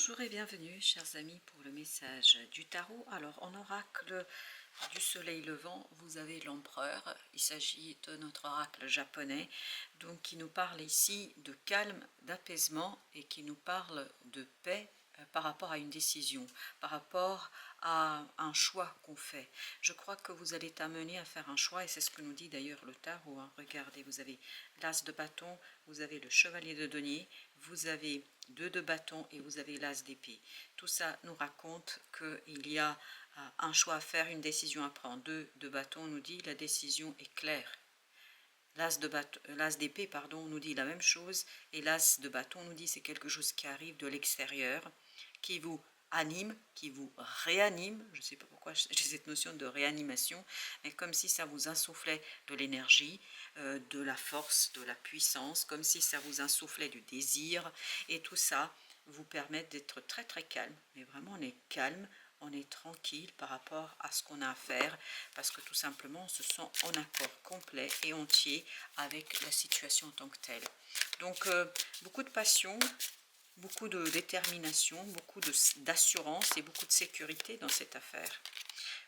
Bonjour et bienvenue chers amis pour le message du tarot. Alors en oracle du soleil levant, vous avez l'empereur. Il s'agit de notre oracle japonais, donc qui nous parle ici de calme, d'apaisement et qui nous parle de paix par rapport à une décision, par rapport à un choix qu'on fait. Je crois que vous allez être amené à faire un choix et c'est ce que nous dit d'ailleurs le tarot. Regardez, vous avez l'as de bâton, vous avez le chevalier de denier, vous avez deux de bâton et vous avez l'as d'épée. Tout ça nous raconte qu'il y a un choix à faire, une décision à prendre. Deux de bâton nous dit la décision est claire. L'as d'épée nous dit la même chose et l'as de bâton nous dit c'est quelque chose qui arrive de l'extérieur, qui vous anime, qui vous réanime. Je ne sais pas pourquoi j'ai cette notion de réanimation, mais comme si ça vous insufflait de l'énergie, de la force, de la puissance, comme si ça vous insufflait du désir, et tout ça vous permet d'être très très calme. Mais vraiment on est calme, on est tranquille par rapport à ce qu'on a à faire, parce que tout simplement on se sent en accord complet et entier avec la situation en tant que telle. Donc beaucoup de passion, beaucoup de détermination, beaucoup d'assurance et beaucoup de sécurité dans cette affaire.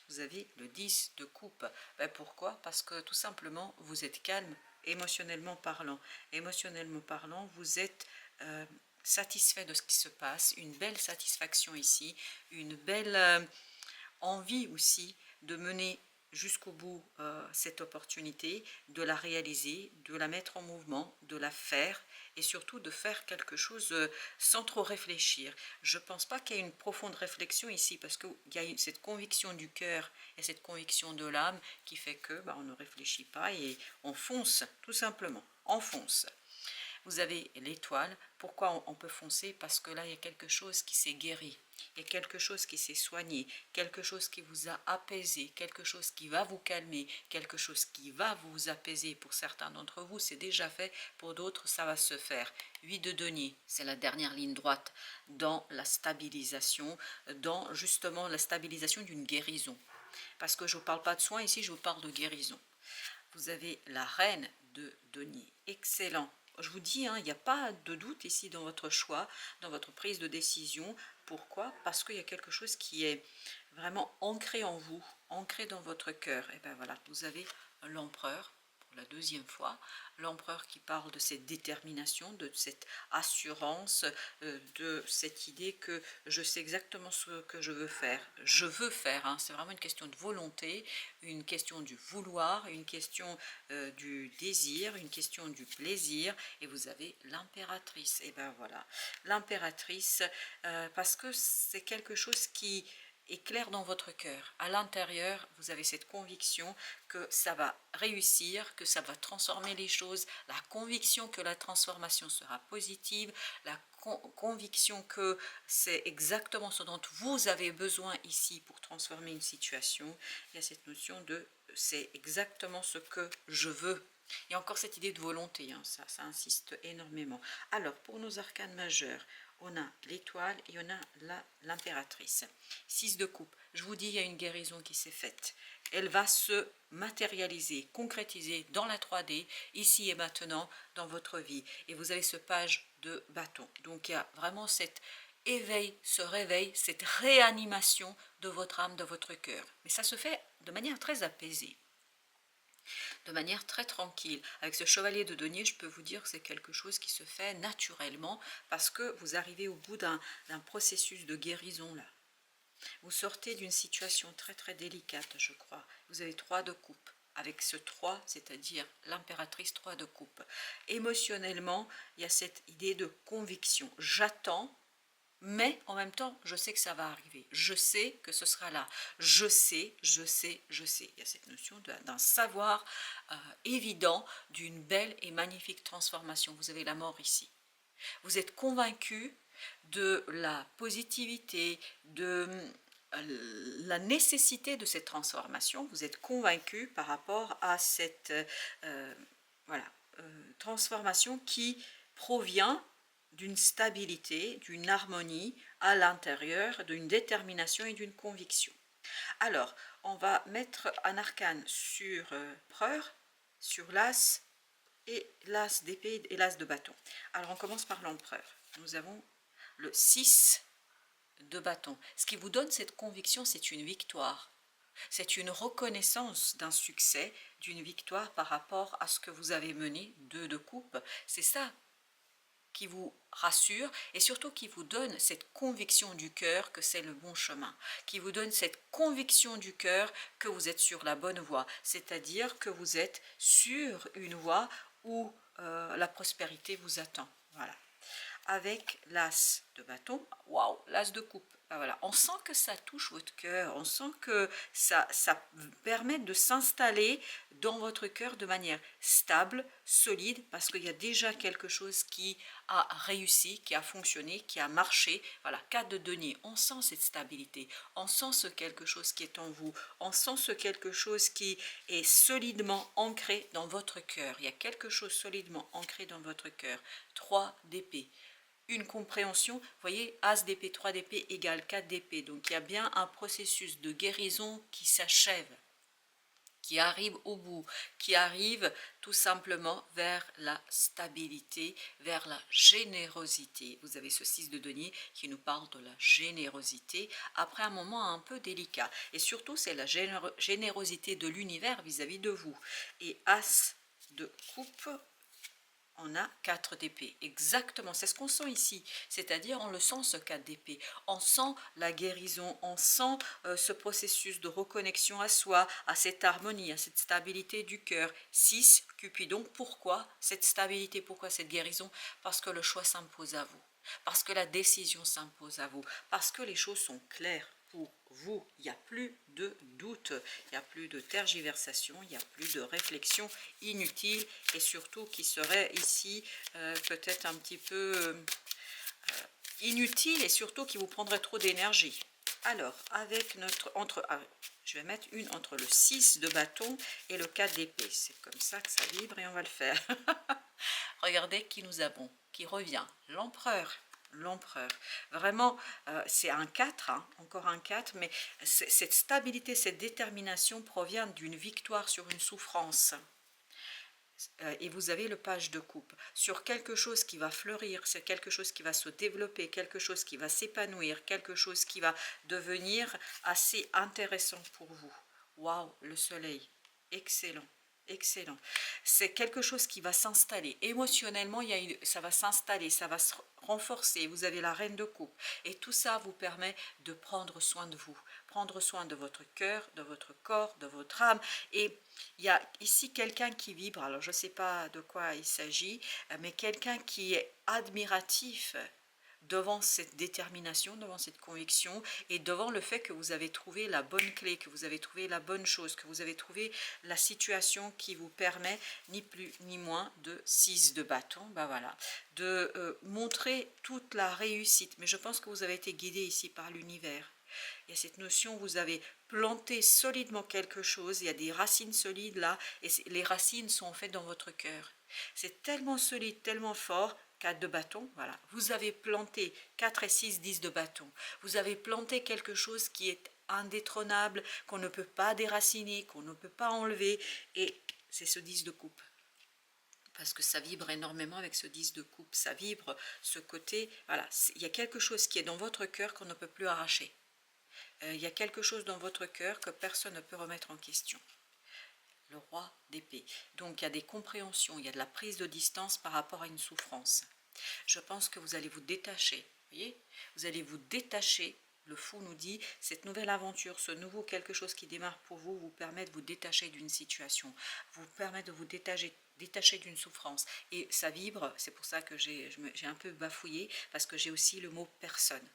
Vous avez le 10 de coupe. Pourquoi? Parce que tout simplement vous êtes calme émotionnellement parlant. Émotionnellement parlant, vous êtes satisfait de ce qui se passe, une belle satisfaction ici, une belle envie aussi de mener jusqu'au bout cette opportunité, de la réaliser, de la mettre en mouvement, de la faire et surtout de faire quelque chose sans trop réfléchir. Je ne pense pas qu'il y ait une profonde réflexion ici parce qu'il y a cette conviction du cœur et cette conviction de l'âme qui fait que on ne réfléchit pas et on fonce, tout simplement, on fonce. Vous avez l'étoile. Pourquoi on peut foncer? Parce que là, il y a quelque chose qui s'est guéri. Il y a quelque chose qui s'est soigné, quelque chose qui vous a apaisé, quelque chose qui va vous calmer, quelque chose qui va vous apaiser. Pour certains d'entre vous, c'est déjà fait. Pour d'autres, ça va se faire. 8 de denier, c'est la dernière ligne droite dans la stabilisation, dans justement la stabilisation d'une guérison. Parce que je ne vous parle pas de soins ici, je vous parle de guérison. Vous avez la reine de denier. Excellent. Je vous dis, il n'y a pas de doute ici dans votre choix, dans votre prise de décision. Pourquoi? Parce qu'il y a quelque chose qui est vraiment ancré en vous, ancré dans votre cœur. Et bien voilà, vous avez l'empereur. La deuxième fois, l'empereur qui parle de cette détermination, de cette assurance, de cette idée que je sais exactement ce que je veux faire. Je veux faire, c'est vraiment une question de volonté, une question du vouloir, une question du désir, une question du plaisir. Et vous avez l'impératrice. Et ben voilà, l'impératrice, parce que c'est quelque chose qui est clair dans votre cœur. À l'intérieur, vous avez cette conviction que ça va réussir, que ça va transformer les choses, la conviction que la transformation sera positive, la conviction que c'est exactement ce dont vous avez besoin ici pour transformer une situation. Il y a cette notion de c'est exactement ce que je veux. Il y a encore cette idée de volonté, ça insiste énormément. Alors, pour nos arcanes majeurs, on a l'étoile et on a l'impératrice. 6 de coupe. Je vous dis, il y a une guérison qui s'est faite. Elle va se matérialiser, concrétiser dans la 3D, ici et maintenant, dans votre vie. Et vous avez ce page de bâton. Donc, il y a vraiment cet éveil, ce réveil, cette réanimation de votre âme, de votre cœur. Mais ça se fait de manière très apaisée, de manière très tranquille. Avec ce chevalier de denier, je peux vous dire que c'est quelque chose qui se fait naturellement parce que vous arrivez au bout d'un processus de guérison là. Vous sortez d'une situation très très délicate, je crois. Vous avez 3 de coupe. Avec ce 3, c'est-à-dire l'impératrice 3 de coupe. Émotionnellement, il y a cette idée de conviction. J'attends, mais en même temps, je sais que ça va arriver. Je sais que ce sera là. Je sais, je sais, je sais. Il y a cette notion d'un savoir évident, d'une belle et magnifique transformation. Vous avez la mort ici. Vous êtes convaincu de la positivité, de la nécessité de cette transformation. Vous êtes convaincu par rapport à cette transformation qui provient d'une stabilité, d'une harmonie à l'intérieur, d'une détermination et d'une conviction. Alors, on va mettre un arcane sur l'empereur, sur l'as et l'as d'épée et l'as de bâton. Alors, on commence par l'empereur. Nous avons le 6 de bâton. Ce qui vous donne cette conviction, c'est une victoire. C'est une reconnaissance d'un succès, d'une victoire par rapport à ce que vous avez mené, 2 de coupe. C'est ça qui vous rassure et surtout qui vous donne cette conviction du cœur que c'est le bon chemin, qui vous donne cette conviction du cœur que vous êtes sur la bonne voie, c'est-à-dire que vous êtes sur une voie où la prospérité vous attend. Voilà. Avec l'as de bâton, waouh, l'as de coupe. Ah, voilà. On sent que ça touche votre cœur, on sent que ça permet de s'installer dans votre cœur de manière stable, solide, parce qu'il y a déjà quelque chose qui a réussi, qui a fonctionné, qui a marché. Voilà, 4 de denier, on sent cette stabilité, on sent ce quelque chose qui est en vous, on sent ce quelque chose qui est solidement ancré dans votre cœur. Il y a quelque chose solidement ancré dans votre cœur. 3 d'épée. Une compréhension, vous voyez, As d'épée, 3 d'épée égale 4 d'épée. Donc il y a bien un processus de guérison qui s'achève, qui arrive au bout, qui arrive tout simplement vers la stabilité, vers la générosité. Vous avez ce 6 de denier qui nous parle de la générosité après un moment un peu délicat. Et surtout, c'est la générosité de l'univers vis-à-vis de vous. Et As de coupe, on a 4 d'épée, exactement, c'est ce qu'on sent ici, c'est-à-dire on le sent ce 4 d'épée, on sent la guérison, on sent ce processus de reconnexion à soi, à cette harmonie, à cette stabilité du cœur. 6, Cupidon, pourquoi cette stabilité, pourquoi cette guérison? Parce que le choix s'impose à vous, parce que la décision s'impose à vous, parce que les choses sont claires pour vous, il n'y a plus de doute, il n'y a plus de tergiversation, il n'y a plus de réflexion inutile et surtout qui serait ici peut-être un petit peu inutile et surtout qui vous prendrait trop d'énergie. Alors, avec notre je vais mettre une entre le 6 de bâton et le 4 d'épée. C'est comme ça que ça vibre et on va le faire. Regardez qui nous avons, qui revient, l'empereur. L'empereur. Vraiment, c'est un 4, hein, encore un 4, mais cette stabilité, cette détermination provient d'une victoire sur une souffrance. Et vous avez le page de coupe sur quelque chose qui va fleurir, c'est quelque chose qui va se développer, quelque chose qui va s'épanouir, quelque chose qui va devenir assez intéressant pour vous. Waouh, le soleil, excellent. Excellent. C'est quelque chose qui va s'installer. Émotionnellement, ça va s'installer, ça va se renforcer. Vous avez la reine de coupe. Et tout ça vous permet de prendre soin de vous. Prendre soin de votre cœur, de votre corps, de votre âme. Et il y a ici quelqu'un qui vibre. Alors, je ne sais pas de quoi il s'agit, mais quelqu'un qui est admiratif devant cette détermination, devant cette conviction et devant le fait que vous avez trouvé la bonne clé, que vous avez trouvé la bonne chose, que vous avez trouvé la situation qui vous permet ni plus ni moins de 6 de bâton, ben voilà, de montrer toute la réussite. Mais je pense que vous avez été guidé ici par l'univers. Il y a cette notion, vous avez planté solidement quelque chose, il y a des racines solides là, et les racines sont en fait dans votre cœur. C'est tellement solide, tellement fort, 4 de bâton, voilà. Vous avez planté 4 et 6, 10 de bâton. Vous avez planté quelque chose qui est indétrônable, qu'on ne peut pas déraciner, qu'on ne peut pas enlever, et c'est ce 10 de coupe. Parce que ça vibre énormément avec ce 10 de coupe, ça vibre ce côté, voilà, il y a quelque chose qui est dans votre cœur qu'on ne peut plus arracher. Il y a quelque chose dans votre cœur que personne ne peut remettre en question. Le roi d'épée. Donc il y a des compréhensions, il y a de la prise de distance par rapport à une souffrance. Je pense que vous allez vous détacher, voyez, vous allez vous détacher. Le fou nous dit, cette nouvelle aventure, ce nouveau quelque chose qui démarre pour vous, vous permet de vous détacher d'une situation, vous permet de vous détacher d'une souffrance. Et ça vibre, c'est pour ça que j'ai un peu bafouillé, parce que j'ai aussi le mot personne.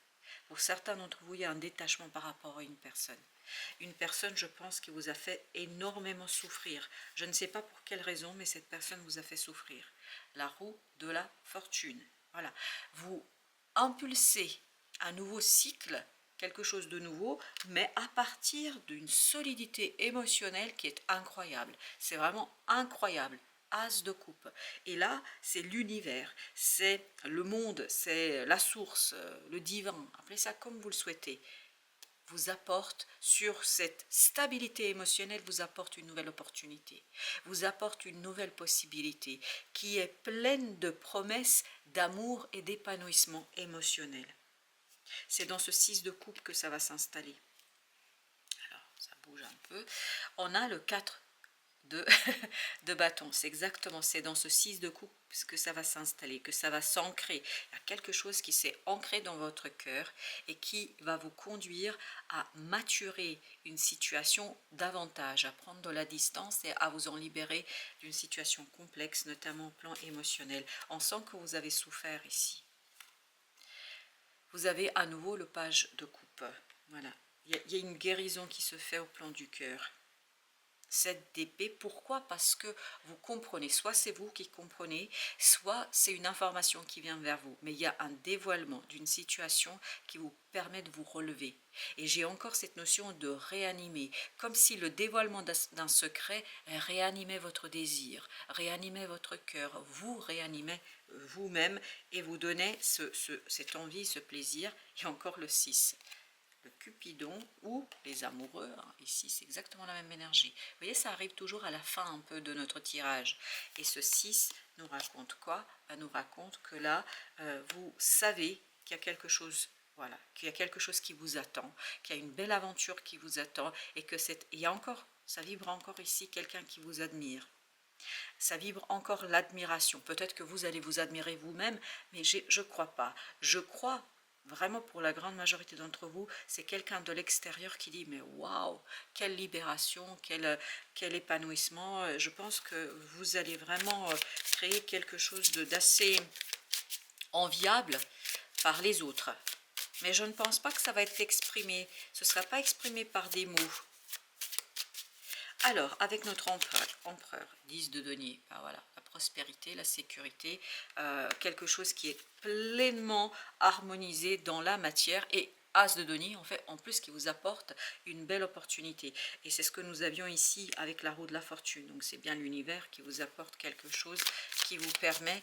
Pour certains d'entre vous, il y a un détachement par rapport à une personne. Une personne, je pense, qui vous a fait énormément souffrir. Je ne sais pas pour quelle raison, mais cette personne vous a fait souffrir. La roue de la fortune. Voilà. Vous impulsez un nouveau cycle, quelque chose de nouveau, mais à partir d'une solidité émotionnelle qui est incroyable. C'est vraiment incroyable. As de coupe. Et là, c'est l'univers, c'est le monde, c'est la source, le divin, appelez ça comme vous le souhaitez, vous apporte sur cette stabilité émotionnelle, vous apporte une nouvelle opportunité, vous apporte une nouvelle possibilité qui est pleine de promesses d'amour et d'épanouissement émotionnel. C'est dans ce 6 de coupe que ça va s'installer. Alors, ça bouge un peu. On a le 4 de, de bâton. C'est exactement, c'est dans ce 6 de coupe que ça va s'installer, que ça va s'ancrer. Il y a quelque chose qui s'est ancré dans votre cœur et qui va vous conduire à maturer une situation davantage, à prendre de la distance et à vous en libérer d'une situation complexe, notamment au plan émotionnel. On sent que vous avez souffert ici. Vous avez à nouveau le page de coupe. Voilà. Il y a une guérison qui se fait au plan du cœur. Cette d'épée, pourquoi? Parce que vous comprenez, soit c'est vous qui comprenez, soit c'est une information qui vient vers vous, mais il y a un dévoilement d'une situation qui vous permet de vous relever. Et j'ai encore cette notion de réanimer, comme si le dévoilement d'un secret réanimait votre désir, réanimait votre cœur, vous réanimait vous-même et vous donnait cette envie, ce plaisir. Il y a encore le 6. Le Cupidon ou les amoureux, hein, ici c'est exactement la même énergie. Vous voyez, ça arrive toujours à la fin un peu de notre tirage. Et ce 6 nous raconte quoi? Nous raconte que là, vous savez qu'il y a quelque chose, voilà, qu'il y a quelque chose qui vous attend, qu'il y a une belle aventure qui vous attend et que il y a encore, ça vibre encore ici, quelqu'un qui vous admire. Ça vibre encore l'admiration. Peut-être que vous allez vous admirer vous-même, mais je ne crois pas. Je crois vraiment pour la grande majorité d'entre vous, c'est quelqu'un de l'extérieur qui dit mais waouh, quelle libération, quel épanouissement. Je pense que vous allez vraiment créer quelque chose d'assez enviable par les autres. Mais je ne pense pas que ça va être exprimé. Ce ne sera pas exprimé par des mots. Alors, avec notre empereur 10 de denier, ben voilà, la prospérité, la sécurité, quelque chose qui est pleinement harmonisé dans la matière et As de denier, en fait, en plus, qui vous apporte une belle opportunité. Et c'est ce que nous avions ici avec la roue de la fortune. Donc, c'est bien l'univers qui vous apporte quelque chose qui vous permet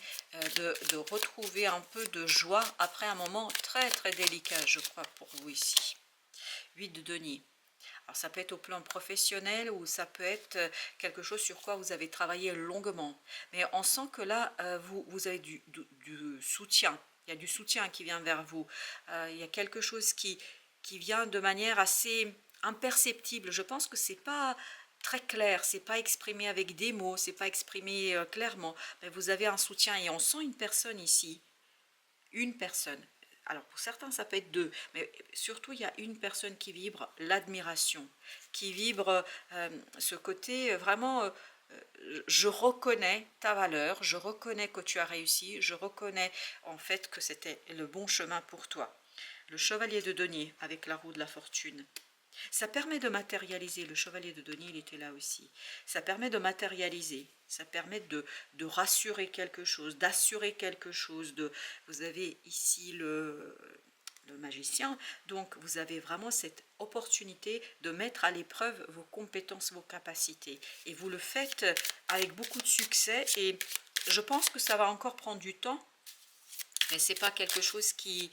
de retrouver un peu de joie après un moment très, très délicat, je crois, pour vous ici. 8 de denier. Alors ça peut être au plan professionnel ou ça peut être quelque chose sur quoi vous avez travaillé longuement. Mais on sent que là, vous avez du soutien. Il y a du soutien qui vient vers vous. Il y a quelque chose qui vient de manière assez imperceptible. Je pense que c'est pas très clair, c'est pas exprimé avec des mots, c'est pas exprimé clairement. Mais vous avez un soutien et on sent une personne ici. Une personne. Alors pour certains ça peut être deux, mais surtout il y a une personne qui vibre l'admiration, qui vibre ce côté vraiment je reconnais ta valeur, je reconnais que tu as réussi, je reconnais en fait que c'était le bon chemin pour toi. Le chevalier de denier avec la roue de la fortune. Ça permet de matérialiser, le chevalier de denier, il était là aussi. Ça permet de matérialiser, ça permet de rassurer quelque chose, d'assurer quelque chose. Vous avez ici le magicien, donc vous avez vraiment cette opportunité de mettre à l'épreuve vos compétences, vos capacités. Et vous le faites avec beaucoup de succès et je pense que ça va encore prendre du temps. Mais ce n'est pas quelque chose qui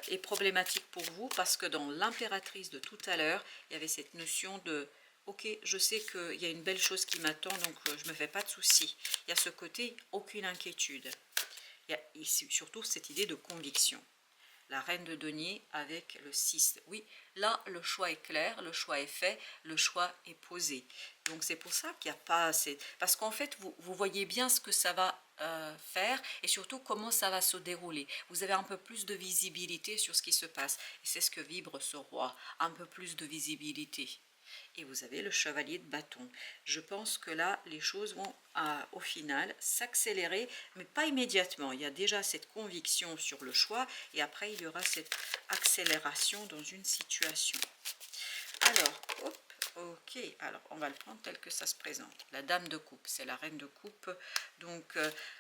est problématique pour vous parce que dans l'impératrice de tout à l'heure, il y avait cette notion de « Ok, je sais qu'il y a une belle chose qui m'attend, donc je ne me fais pas de soucis. » Il y a ce côté « aucune inquiétude ». Il y a ici, surtout cette idée de conviction. La reine de denier avec le 6. Oui, là, le choix est clair, le choix est fait, le choix est posé. Donc, c'est pour ça qu'il n'y a pas assez... Parce qu'en fait, vous voyez bien ce que ça va faire et surtout comment ça va se dérouler. Vous avez un peu plus de visibilité sur ce qui se passe. Et c'est ce que vibre ce roi, un peu plus de visibilité. Et vous avez le chevalier de bâton. Je pense que là, les choses vont au final s'accélérer, mais pas immédiatement. Il y a déjà cette conviction sur le choix et après, il y aura cette accélération dans une situation. Alors, hop, ok, alors on va le prendre tel que ça se présente. La dame de coupe, c'est la reine de coupe. Donc,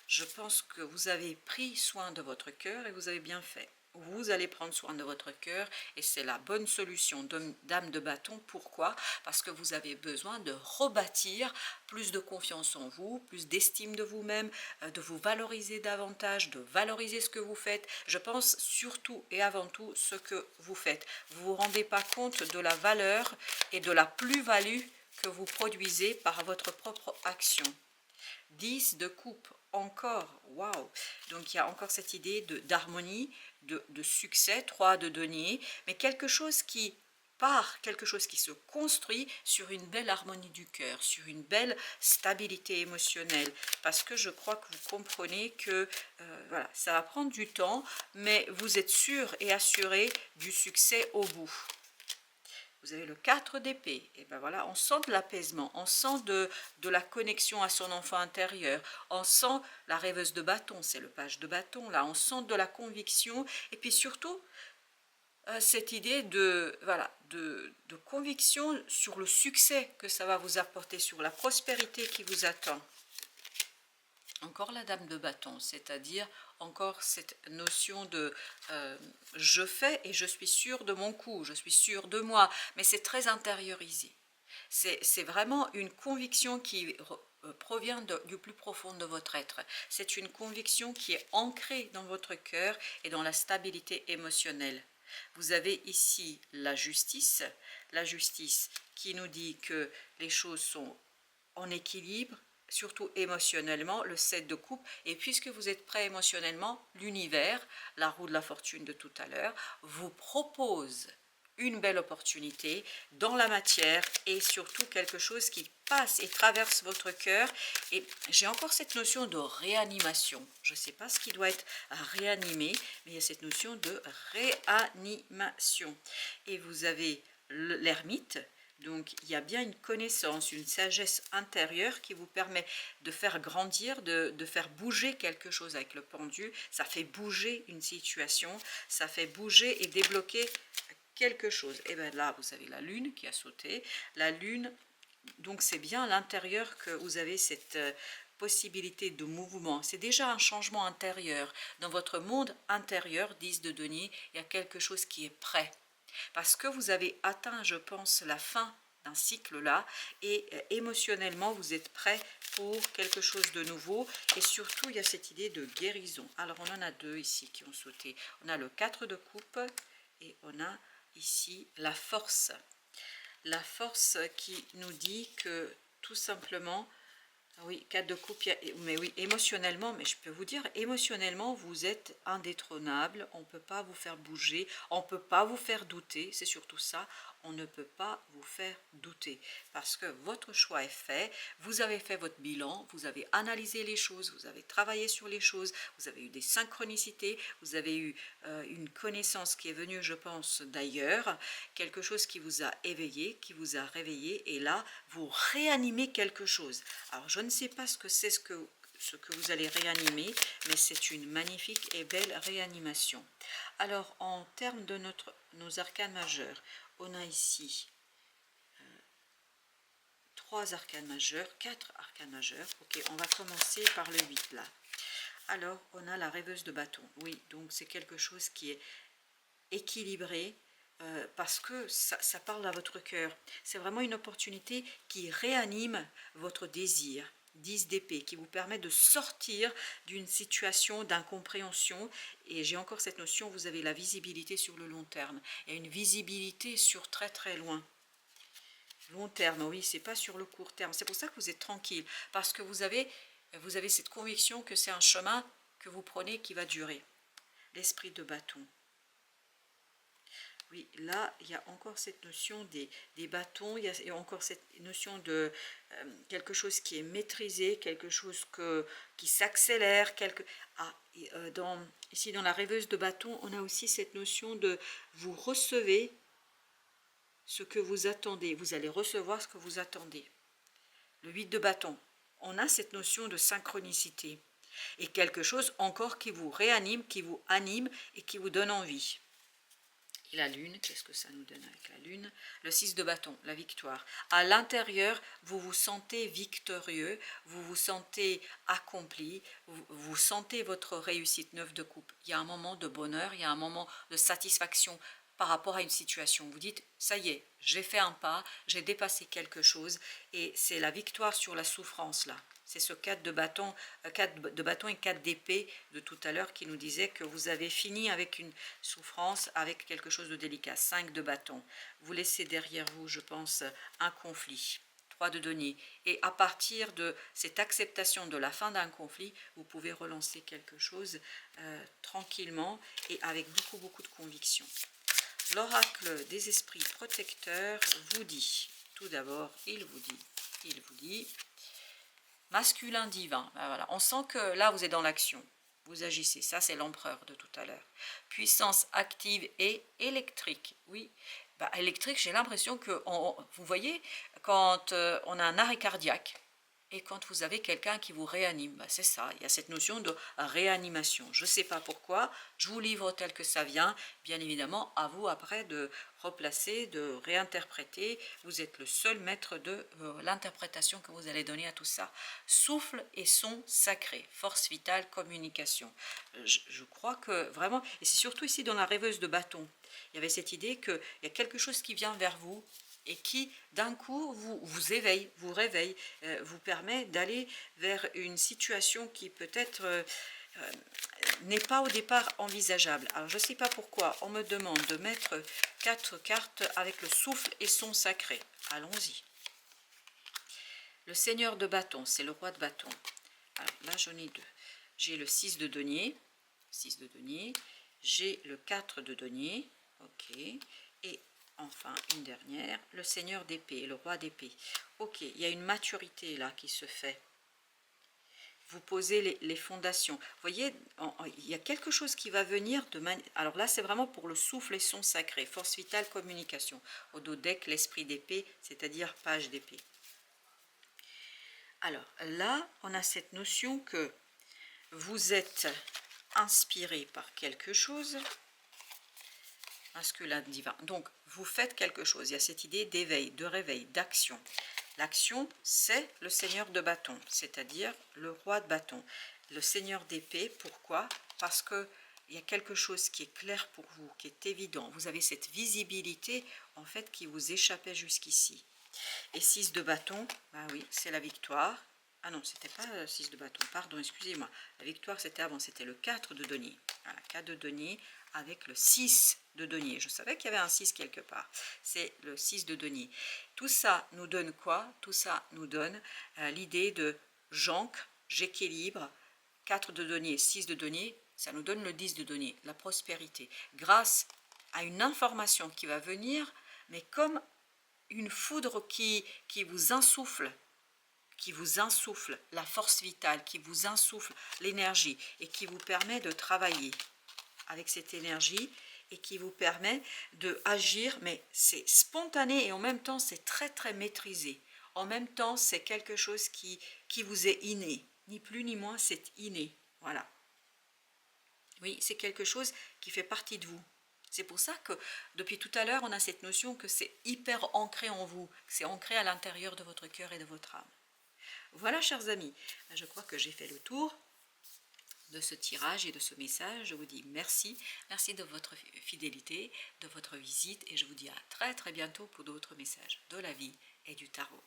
je pense que vous avez pris soin de votre cœur et vous avez bien fait. Vous allez prendre soin de votre cœur et c'est la bonne solution. Dame de bâton, pourquoi? Parce que vous avez besoin de rebâtir plus de confiance en vous, plus d'estime de vous-même, de vous valoriser davantage, de valoriser ce que vous faites. Je pense surtout et avant tout ce que vous faites. Vous ne vous rendez pas compte de la valeur et de la plus-value que vous produisez par votre propre action. 10 de coupe, encore, waouh! Donc il y a encore cette idée d'harmonie, de succès, 3 de denier, mais quelque chose qui quelque chose qui se construit sur une belle harmonie du cœur, sur une belle stabilité émotionnelle, parce que je crois que vous comprenez que voilà, ça va prendre du temps, mais vous êtes sûr et assuré du succès au bout. Vous avez le 4 d'épée, et ben voilà, on sent de l'apaisement, on sent de la connexion à son enfant intérieur, on sent la rêveuse de bâton, c'est le page de bâton là, on sent de la conviction, et puis surtout, cette idée voilà, de conviction sur le succès que ça va vous apporter, sur la prospérité qui vous attend. Encore la dame de bâton, c'est-à-dire encore cette notion de je fais et je suis sûr de mon coup, je suis sûr de moi, mais c'est très intériorisé. C'est vraiment une conviction qui provient du plus profond de votre être. C'est une conviction qui est ancrée dans votre cœur et dans la stabilité émotionnelle. Vous avez ici la justice qui nous dit que les choses sont en équilibre, surtout émotionnellement, le 7 de coupe, et puisque vous êtes prêt émotionnellement, l'univers, la roue de la fortune de tout à l'heure, vous propose une belle opportunité dans la matière et surtout quelque chose qui passe et traverse votre cœur. Et j'ai encore cette notion de réanimation. Je ne sais pas ce qui doit être réanimé, mais il y a cette notion de réanimation. Et vous avez l'ermite. Donc, il y a bien une connaissance, une sagesse intérieure qui vous permet de faire grandir, de faire bouger quelque chose avec le pendu. Ça fait bouger une situation, ça fait bouger et débloquer quelque chose. Et bien là, vous avez la lune qui a sauté. La lune, donc c'est bien à l'intérieur que vous avez cette possibilité de mouvement. C'est déjà un changement intérieur. Dans votre monde intérieur, 10 de denier, il y a quelque chose qui est prêt. Parce que vous avez atteint, je pense, la fin d'un cycle là, et émotionnellement, vous êtes prêt pour quelque chose de nouveau, et surtout, il y a cette idée de guérison. Alors, on en a deux ici qui ont sauté. On a le 4 de coupe, et on a ici la force. La force qui nous dit que, tout simplement, oui, 4 de coupe, mais oui, émotionnellement, mais je peux vous dire, émotionnellement, vous êtes indétrônable, on ne peut pas vous faire bouger, on ne peut pas vous faire douter, c'est surtout ça, on ne peut pas vous faire douter, parce que votre choix est fait, vous avez fait votre bilan, vous avez analysé les choses, vous avez travaillé sur les choses, vous avez eu des synchronicités, vous avez eu une connaissance qui est venue, je pense, d'ailleurs, quelque chose qui vous a éveillé, qui vous a réveillé, et là, vous réanimez quelque chose. Alors, je ne sais pas ce que c'est ce que vous allez réanimer, mais c'est une magnifique et belle réanimation. Alors, en termes de nos arcanes majeurs, on a ici 3 arcanes majeurs, 4 arcanes majeurs. Ok, on va commencer par le 8 là. Alors, on a la rêveuse de bâton. Oui, donc c'est quelque chose qui est équilibré, parce que ça parle à votre cœur. C'est vraiment une opportunité qui réanime votre désir. 10 d'épée, qui vous permet de sortir d'une situation d'incompréhension. Et j'ai encore cette notion, vous avez la visibilité sur le long terme. Il y a une visibilité sur très très loin. Long terme, oui, c'est pas sur le court terme. C'est pour ça que vous êtes tranquille, parce que vous avez cette conviction que c'est un chemin que vous prenez qui va durer. L'esprit de bâton. Oui, là, il y a encore cette notion des bâtons, il y a encore cette notion de quelque chose qui est maîtrisé, quelque chose qui s'accélère. Ici, dans la rêveuse de bâton, on a aussi cette notion de vous recevez ce que vous attendez. Vous allez recevoir ce que vous attendez. Le 8 de bâton, on a cette notion de synchronicité. Et quelque chose encore qui vous réanime, qui vous anime et qui vous donne envie. Et la lune, qu'est-ce que ça nous donne avec la lune? Le 6 de bâton, la victoire. À l'intérieur, vous vous sentez victorieux, vous vous sentez accompli, vous sentez votre réussite. 9 de coupe. Il y a un moment de bonheur, il y a un moment de satisfaction par rapport à une situation. Vous dites, ça y est, j'ai fait un pas, j'ai dépassé quelque chose, et c'est la victoire sur la souffrance là. C'est ce 4 de bâton, 4 de bâton et 4 d'épée de tout à l'heure qui nous disait que vous avez fini avec une souffrance, avec quelque chose de délicat. 5 de bâton. Vous laissez derrière vous, je pense, un conflit. roi de denier. Et à partir de cette acceptation de la fin d'un conflit, vous pouvez relancer quelque chose tranquillement et avec beaucoup de conviction. L'oracle des esprits protecteurs vous dit, tout d'abord, il vous dit, masculin divin. Ben voilà. On sent que là, vous êtes dans l'action. Vous agissez. Ça, c'est l'empereur de tout à l'heure. Puissance active et électrique. Oui, ben, électrique, j'ai l'impression que, vous voyez, quand on a un arrêt cardiaque, et quand vous avez quelqu'un qui vous réanime, ben c'est ça, il y a cette notion de réanimation. Je ne sais pas pourquoi, je vous livre tel que ça vient, bien évidemment, à vous après de replacer, de réinterpréter. Vous êtes le seul maître de l'interprétation que vous allez donner à tout ça. Souffle et son sacré, force vitale, communication. Je crois que vraiment, et c'est surtout ici dans la rêveuse de bâton, il y avait cette idée qu'il y a quelque chose qui vient vers vous, et qui, d'un coup, vous éveille, vous réveille, vous permet d'aller vers une situation qui peut-être n'est pas au départ envisageable. Alors, je ne sais pas pourquoi, on me demande de mettre 4 cartes avec le souffle et son sacré. Allons-y. Le seigneur de bâton, c'est le roi de bâton. Alors, là, j'en ai 2. J'ai le 6 de denier, j'ai le 4 de denier, ok, et enfin, une dernière, le seigneur d'épée, le roi d'épée. Ok, il y a une maturité là qui se fait. Vous posez les fondations. Vous voyez, il y a quelque chose qui va venir de manière... Alors là, c'est vraiment pour le souffle et son sacré. Force vitale, communication. Au dodeck, l'esprit d'épée, c'est-à-dire page d'épée. Alors là, on a cette notion que vous êtes inspiré par quelque chose... masculin divin. Donc, vous faites quelque chose. Il y a cette idée d'éveil, de réveil, d'action. L'action, c'est le seigneur de bâton, c'est-à-dire le roi de bâton. Le seigneur d'épée, pourquoi? Parce que il y a quelque chose qui est clair pour vous, qui est évident. Vous avez cette visibilité, en fait, qui vous échappait jusqu'ici. Et 6 de bâton, bah oui, c'est la victoire. Ah non, c'était pas 6 de bâton, pardon, excusez-moi. La victoire, c'était avant, c'était le 4 de denier. Voilà, 4 de denier avec le 6 de denier. Je savais qu'il y avait un 6 quelque part. C'est le 6 de denier. Tout ça nous donne quoi? Tout ça nous donne l'idée de j'ancre, j'équilibre. 4 de denier, 6 de denier, ça nous donne le 10 de denier, la prospérité. Grâce à une information qui va venir, mais comme une foudre qui vous insuffle, la force vitale, qui vous insuffle l'énergie et qui vous permet de travailler avec cette énergie et qui vous permet de agir, mais c'est spontané et en même temps c'est très maîtrisé. En même temps, c'est quelque chose qui vous est inné, ni plus ni moins, c'est inné. Voilà. Oui, c'est quelque chose qui fait partie de vous. C'est pour ça que depuis tout à l'heure, on a cette notion que c'est hyper ancré en vous, que c'est ancré à l'intérieur de votre cœur et de votre âme. Voilà, chers amis, je crois que j'ai fait le tour de ce tirage et de ce message. Je vous dis merci, merci de votre fidélité, de votre visite et je vous dis à très bientôt pour d'autres messages de la vie et du tarot.